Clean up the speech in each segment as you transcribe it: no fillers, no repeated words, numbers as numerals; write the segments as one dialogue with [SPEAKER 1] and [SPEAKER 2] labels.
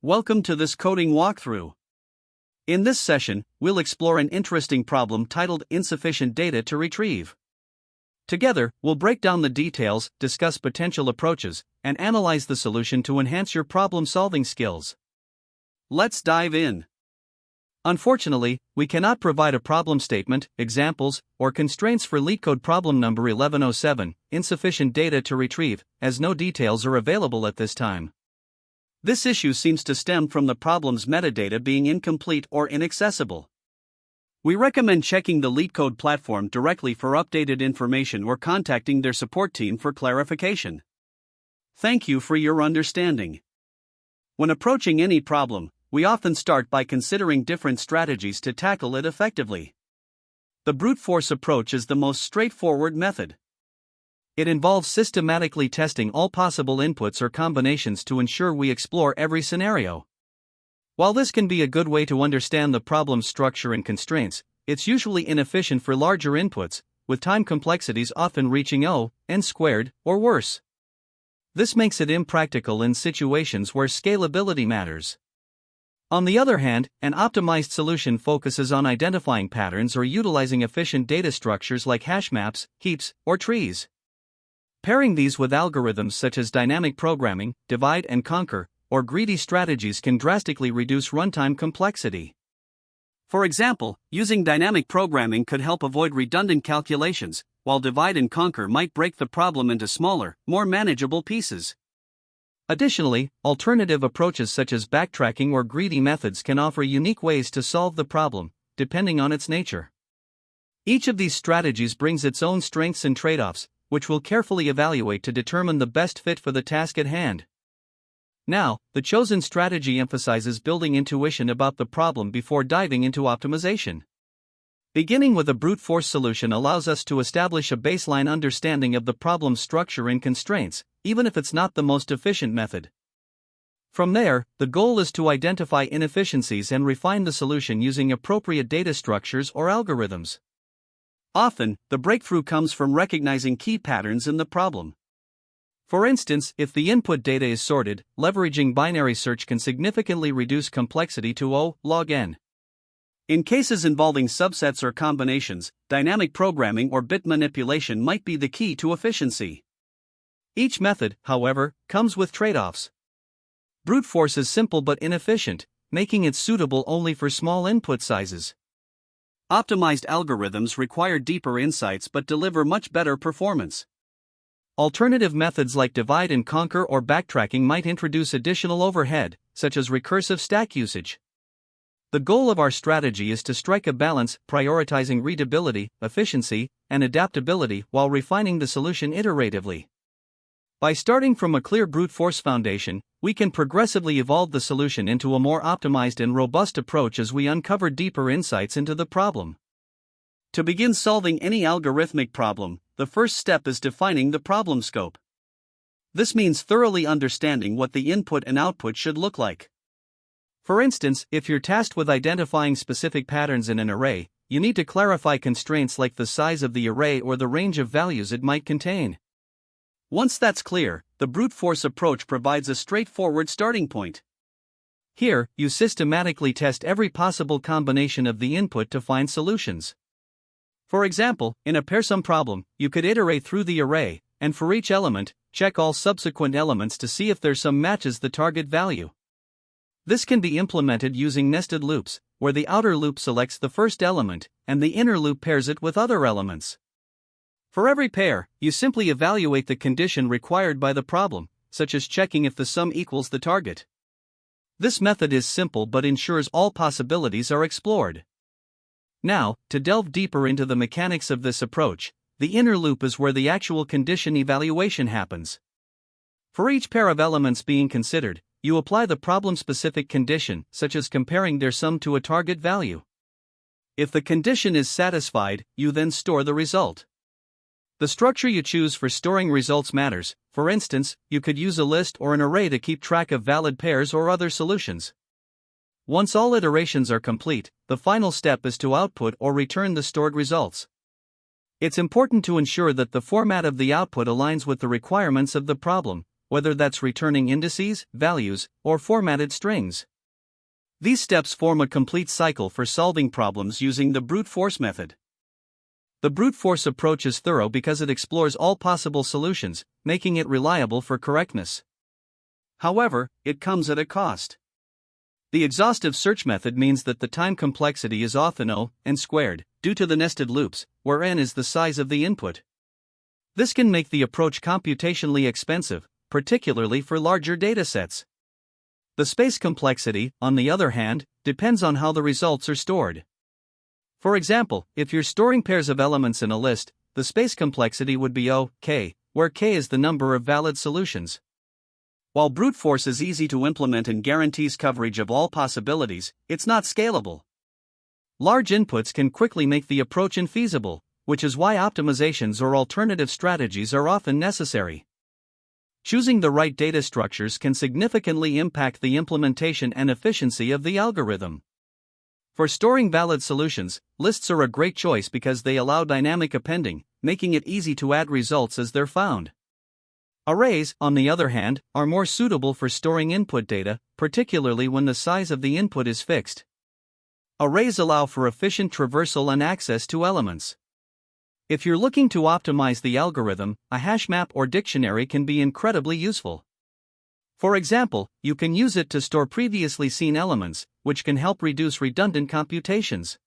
[SPEAKER 1] Welcome to this coding walkthrough. In this session, we'll explore an interesting problem titled Insufficient Data to Retrieve. Together, we'll break down the details, discuss potential approaches, and analyze the solution to enhance your problem-solving skills. Let's dive in. Unfortunately, we cannot provide a problem statement, examples, or constraints for LeetCode problem number 1107, Insufficient Data to Retrieve, as no details are available at this time. This issue seems to stem from the problem's metadata being incomplete or inaccessible. We recommend checking the LeetCode platform directly for updated information or contacting their support team for clarification. Thank you for your understanding. When approaching any problem, we often start by considering different strategies to tackle it effectively. The brute force approach is the most straightforward method. It involves systematically testing all possible inputs or combinations to ensure we explore every scenario. While this can be a good way to understand the problem's structure and constraints, it's usually inefficient for larger inputs, with time complexities often reaching n squared, or worse. This makes it impractical in situations where scalability matters. On the other hand, an optimized solution focuses on identifying patterns or utilizing efficient data structures like hash maps, heaps, or trees. Pairing these with algorithms such as dynamic programming, divide and conquer, or greedy strategies can drastically reduce runtime complexity. For example, using dynamic programming could help avoid redundant calculations, while divide and conquer might break the problem into smaller, more manageable pieces. Additionally, alternative approaches such as backtracking or greedy methods can offer unique ways to solve the problem, depending on its nature. Each of these strategies brings its own strengths and trade-offs, which we'll carefully evaluate to determine the best fit for the task at hand. Now, the chosen strategy emphasizes building intuition about the problem before diving into optimization. Beginning with a brute force solution allows us to establish a baseline understanding of the problem's structure and constraints, even if it's not the most efficient method. From there, the goal is to identify inefficiencies and refine the solution using appropriate data structures or algorithms. Often, the breakthrough comes from recognizing key patterns in the problem. For instance, if the input data is sorted, leveraging binary search can significantly reduce complexity to O log n. In cases involving subsets or combinations, dynamic programming or bit manipulation might be the key to efficiency. Each method, however, comes with trade-offs. Brute force is simple but inefficient, making it suitable only for small input sizes. Optimized algorithms require deeper insights but deliver much better performance. Alternative methods like divide and conquer or backtracking might introduce additional overhead, such as recursive stack usage. The goal of our strategy is to strike a balance, prioritizing readability, efficiency, and adaptability while refining the solution iteratively. By starting from a clear brute force foundation, we can progressively evolve the solution into a more optimized and robust approach as we uncover deeper insights into the problem. To begin solving any algorithmic problem, the first step is defining the problem scope. This means thoroughly understanding what the input and output should look like. For instance, if you're tasked with identifying specific patterns in an array, you need to clarify constraints like the size of the array or the range of values it might contain. Once that's clear, the brute force approach provides a straightforward starting point. Here, you systematically test every possible combination of the input to find solutions. For example, in a pair-sum problem, you could iterate through the array, and for each element, check all subsequent elements to see if their sum matches the target value. This can be implemented using nested loops, where the outer loop selects the first element, and the inner loop pairs it with other elements. For every pair, you simply evaluate the condition required by the problem, such as checking if the sum equals the target. This method is simple but ensures all possibilities are explored. Now, to delve deeper into the mechanics of this approach, the inner loop is where the actual condition evaluation happens. For each pair of elements being considered, you apply the problem-specific condition, such as comparing their sum to a target value. If the condition is satisfied, you then store the result. The structure you choose for storing results matters. For instance, you could use a list or an array to keep track of valid pairs or other solutions. Once all iterations are complete, the final step is to output or return the stored results. It's important to ensure that the format of the output aligns with the requirements of the problem, whether that's returning indices, values, or formatted strings. These steps form a complete cycle for solving problems using the brute force method. The brute force approach is thorough because it explores all possible solutions, making it reliable for correctness. However, it comes at a cost. The exhaustive search method means that the time complexity is often n squared, due to the nested loops, where n is the size of the input. This can make the approach computationally expensive, particularly for larger datasets. The space complexity, on the other hand, depends on how the results are stored. For example, if you're storing pairs of elements in a list, the space complexity would be k, where k is the number of valid solutions. While brute force is easy to implement and guarantees coverage of all possibilities, it's not scalable. Large inputs can quickly make the approach infeasible, which is why optimizations or alternative strategies are often necessary. Choosing the right data structures can significantly impact the implementation and efficiency of the algorithm. For storing valid solutions, lists are a great choice because they allow dynamic appending, making it easy to add results as they're found. Arrays, on the other hand, are more suitable for storing input data, particularly when the size of the input is fixed. Arrays allow for efficient traversal and access to elements. If you're looking to optimize the algorithm, a hash map or dictionary can be incredibly useful. For example, you can use it to store previously seen elements, which can help reduce redundant computations.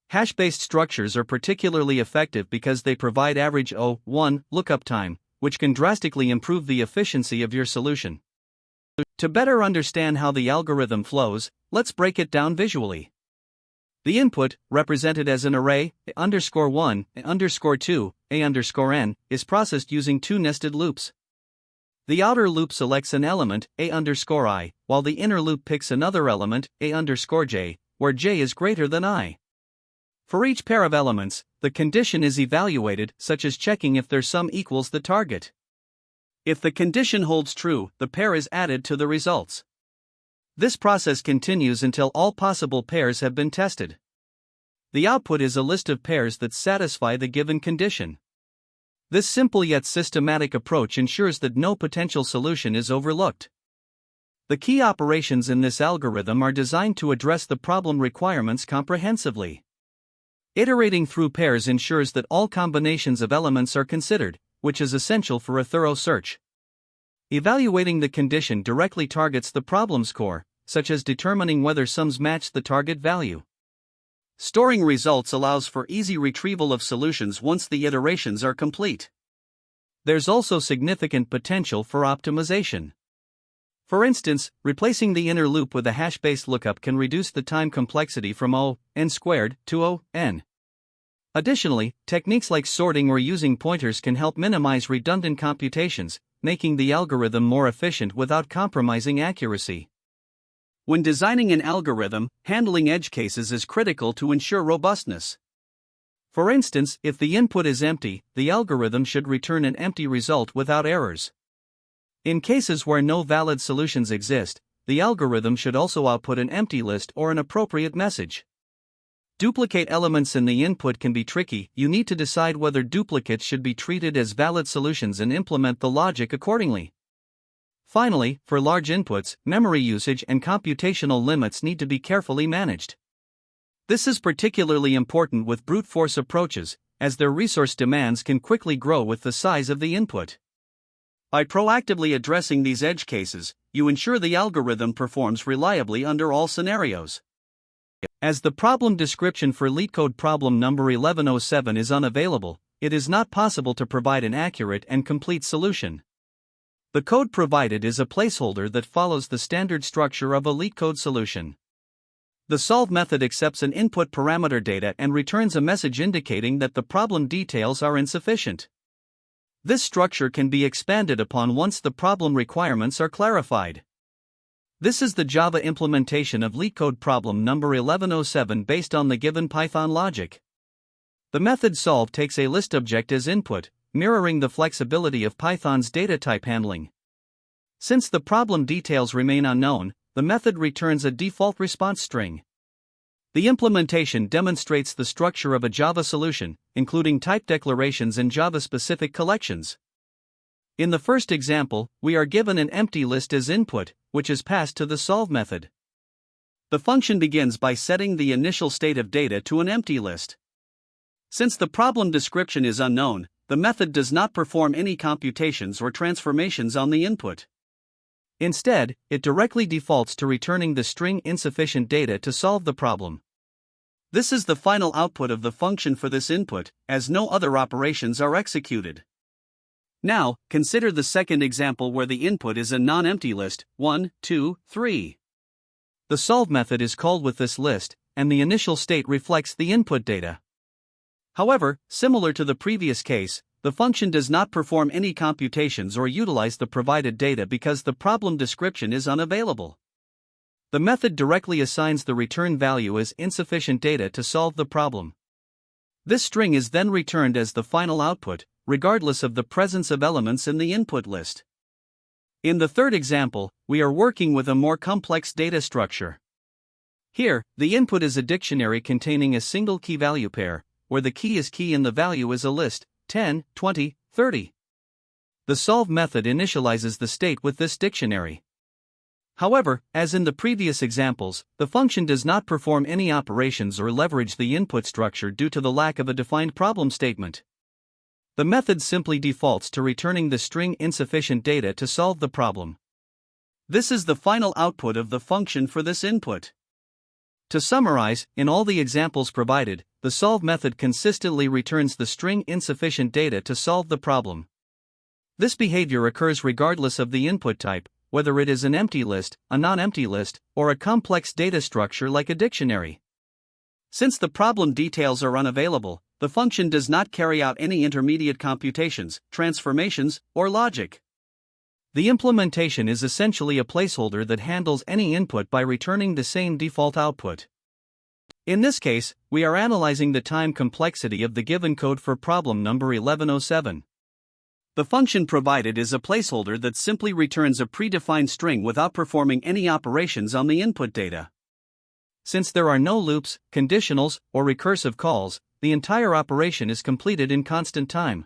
[SPEAKER 1] Hash-based structures are particularly effective because they provide average O(1) lookup time, which can drastically improve the efficiency of your solution. To better understand how the algorithm flows, let's break it down visually. The input, represented as an array, A_1, A_2, A_n, is processed using two nested loops. The outer loop selects an element, A_i, while the inner loop picks another element, A_j, where j is greater than I. For each pair of elements, the condition is evaluated, such as checking if their sum equals the target. If the condition holds true, the pair is added to the results. This process continues until all possible pairs have been tested. The output is a list of pairs that satisfy the given condition. This simple yet systematic approach ensures that no potential solution is overlooked. The key operations in this algorithm are designed to address the problem requirements comprehensively. Iterating through pairs ensures that all combinations of elements are considered, which is essential for a thorough search. Evaluating the condition directly targets the problem's core, such as determining whether sums match the target value. Storing results allows for easy retrieval of solutions once the iterations are complete. There's also significant potential for optimization. For instance, replacing the inner loop with a hash-based lookup can reduce the time complexity from n squared to n. Additionally, techniques like sorting or using pointers can help minimize redundant computations, making the algorithm more efficient without compromising accuracy. When designing an algorithm, handling edge cases is critical to ensure robustness. For instance, if the input is empty, the algorithm should return an empty result without errors. In cases where no valid solutions exist, the algorithm should also output an empty list or an appropriate message. Duplicate elements in the input can be tricky. You need to decide whether duplicates should be treated as valid solutions and implement the logic accordingly. Finally, for large inputs, memory usage and computational limits need to be carefully managed. This is particularly important with brute force approaches, as their resource demands can quickly grow with the size of the input. By proactively addressing these edge cases, you ensure the algorithm performs reliably under all scenarios. As the problem description for LeetCode problem number 1107 is unavailable, it is not possible to provide an accurate and complete solution. The code provided is a placeholder that follows the standard structure of a LeetCode solution. The solve method accepts an input parameter data and returns a message indicating that the problem details are insufficient. This structure can be expanded upon once the problem requirements are clarified. This is the Java implementation of LeetCode problem number 1107 based on the given Python logic. The method solve takes a list object as input, mirroring the flexibility of Python's data type handling. Since the problem details remain unknown, the method returns a default response string. The implementation demonstrates the structure of a Java solution, including type declarations and Java-specific collections. In the first example, we are given an empty list as input, which is passed to the solve method. The function begins by setting the initial state of data to an empty list. Since the problem description is unknown, the method does not perform any computations or transformations on the input. Instead, it directly defaults to returning the string insufficient data to solve the problem. This is the final output of the function for this input, as no other operations are executed. Now, consider the second example where the input is a non-empty list, 1, 2, 3. The solve method is called with this list, and the initial state reflects the input data. However, similar to the previous case, the function does not perform any computations or utilize the provided data because the problem description is unavailable. The method directly assigns the return value as insufficient data to solve the problem. This string is then returned as the final output, regardless of the presence of elements in the input list. In the third example, we are working with a more complex data structure. Here, the input is a dictionary containing a single key value pair, where the key is key and the value is a list, 10, 20, 30. The solve method initializes the state with this dictionary. However, as in the previous examples, the function does not perform any operations or leverage the input structure due to the lack of a defined problem statement. The method simply defaults to returning the string insufficient data to solve the problem. This is the final output of the function for this input. To summarize, in all the examples provided, the solve method consistently returns the string insufficient data to solve the problem. This behavior occurs regardless of the input type, whether it is an empty list, a non-empty list, or a complex data structure like a dictionary. Since the problem details are unavailable, the function does not carry out any intermediate computations, transformations, or logic. The implementation is essentially a placeholder that handles any input by returning the same default output. In this case, we are analyzing the time complexity of the given code for problem number 1107. The function provided is a placeholder that simply returns a predefined string without performing any operations on the input data. Since there are no loops, conditionals, or recursive calls, the entire operation is completed in constant time.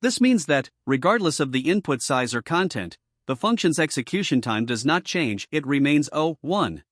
[SPEAKER 1] This means that, regardless of the input size or content, the function's execution time does not change, it remains 1.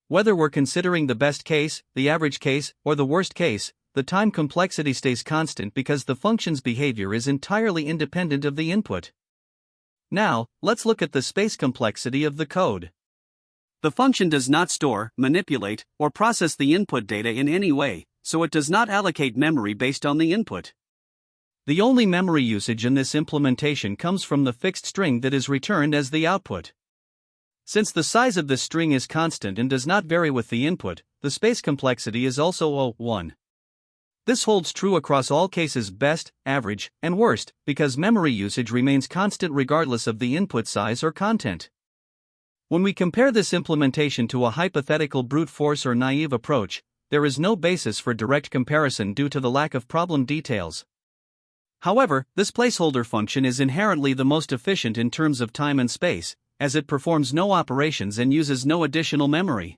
[SPEAKER 1] Whether we're considering the best case, the average case, or the worst case, the time complexity stays constant because the function's behavior is entirely independent of the input. Now, let's look at the space complexity of the code. The function does not store, manipulate, or process the input data in any way, so it does not allocate memory based on the input. The only memory usage in this implementation comes from the fixed string that is returned as the output. Since the size of the string is constant and does not vary with the input, the space complexity is also 1. This holds true across all cases best, average, and worst, because memory usage remains constant regardless of the input size or content. When we compare this implementation to a hypothetical brute force or naive approach, there is no basis for direct comparison due to the lack of problem details. However, this placeholder function is inherently the most efficient in terms of time and space, as it performs no operations and uses no additional memory.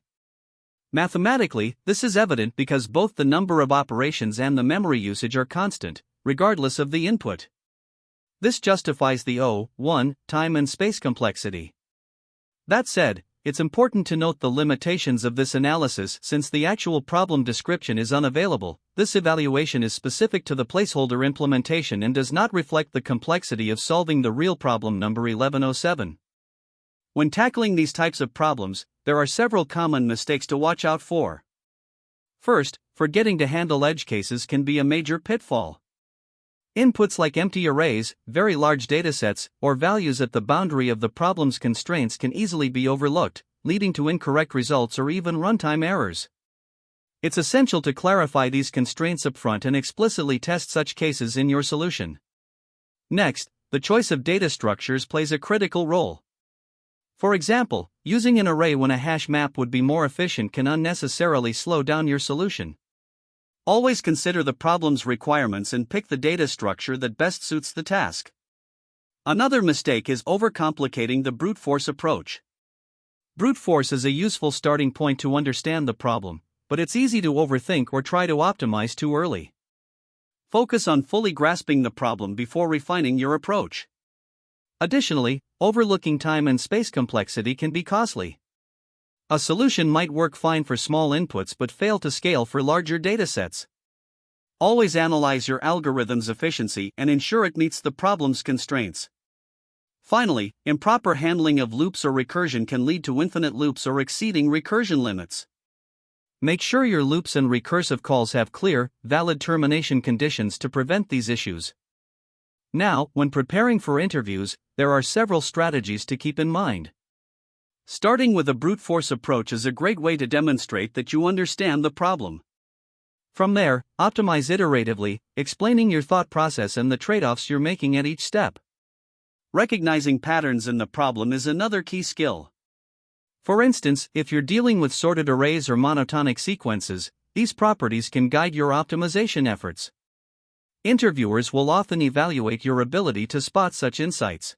[SPEAKER 1] Mathematically, this is evident because both the number of operations and the memory usage are constant, regardless of the input. This justifies the 1 time and space complexity. That said, it's important to note the limitations of this analysis since the actual problem description is unavailable. This evaluation is specific to the placeholder implementation and does not reflect the complexity of solving the real problem number 1107. When tackling these types of problems, there are several common mistakes to watch out for. First, forgetting to handle edge cases can be a major pitfall. Inputs like empty arrays, very large datasets, or values at the boundary of the problem's constraints can easily be overlooked, leading to incorrect results or even runtime errors. It's essential to clarify these constraints upfront and explicitly test such cases in your solution. Next, the choice of data structures plays a critical role. For example, using an array when a hash map would be more efficient can unnecessarily slow down your solution. Always consider the problem's requirements and pick the data structure that best suits the task. Another mistake is overcomplicating the brute force approach. Brute force is a useful starting point to understand the problem, but it's easy to overthink or try to optimize too early. Focus on fully grasping the problem before refining your approach. Additionally, overlooking time and space complexity can be costly. A solution might work fine for small inputs but fail to scale for larger datasets. Always analyze your algorithm's efficiency and ensure it meets the problem's constraints. Finally, improper handling of loops or recursion can lead to infinite loops or exceeding recursion limits. Make sure your loops and recursive calls have clear, valid termination conditions to prevent these issues. Now, when preparing for interviews, there are several strategies to keep in mind. Starting with a brute force approach is a great way to demonstrate that you understand the problem. From there, optimize iteratively, explaining your thought process and the trade-offs you're making at each step. Recognizing patterns in the problem is another key skill. For instance, if you're dealing with sorted arrays or monotonic sequences, these properties can guide your optimization efforts. Interviewers will often evaluate your ability to spot such insights.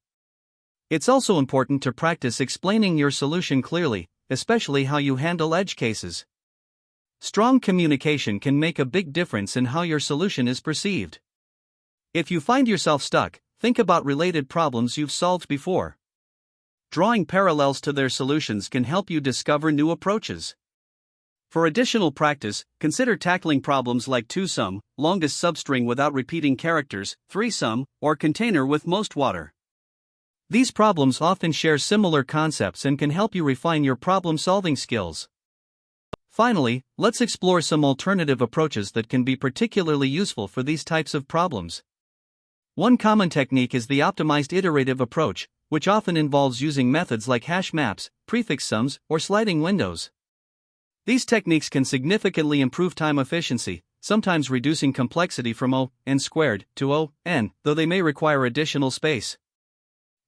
[SPEAKER 1] It's also important to practice explaining your solution clearly, especially how you handle edge cases. Strong communication can make a big difference in how your solution is perceived. If you find yourself stuck, think about related problems you've solved before. Drawing parallels to their solutions can help you discover new approaches. For additional practice, consider tackling problems like two-sum, longest substring without repeating characters, three-sum, or container with most water. These problems often share similar concepts and can help you refine your problem-solving skills. Finally, let's explore some alternative approaches that can be particularly useful for these types of problems. One common technique is the optimized iterative approach, which often involves using methods like hash maps, prefix sums, or sliding windows. These techniques can significantly improve time efficiency, sometimes reducing complexity from O(n) squared to O(n), though they may require additional space.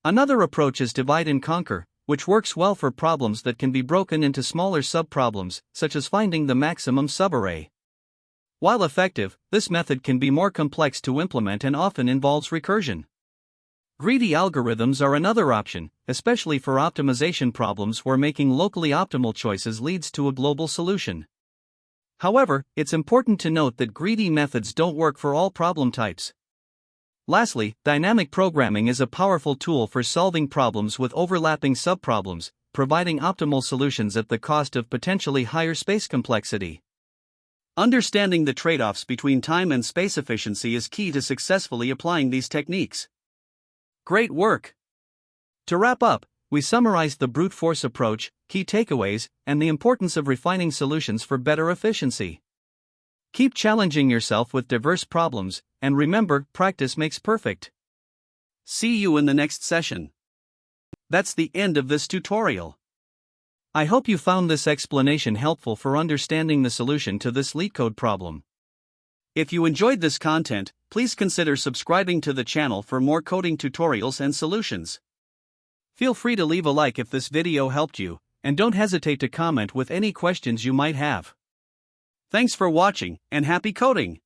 [SPEAKER 1] Another approach is divide and conquer, which works well for problems that can be broken into smaller subproblems, such as finding the maximum subarray. While effective, this method can be more complex to implement and often involves recursion. Greedy algorithms are another option, especially for optimization problems where making locally optimal choices leads to a global solution. However, it's important to note that greedy methods don't work for all problem types. Lastly, dynamic programming is a powerful tool for solving problems with overlapping subproblems, providing optimal solutions at the cost of potentially higher space complexity. Understanding the trade-offs between time and space efficiency is key to successfully applying these techniques. Great work! To wrap up, we summarized the brute force approach, key takeaways, and the importance of refining solutions for better efficiency. Keep challenging yourself with diverse problems, and remember, practice makes perfect. See you in the next session. That's the end of this tutorial. I hope you found this explanation helpful for understanding the solution to this LeetCode problem. If you enjoyed this content, please consider subscribing to the channel for more coding tutorials and solutions. Feel free to leave a like if this video helped you, and don't hesitate to comment with any questions you might have. Thanks for watching, and happy coding!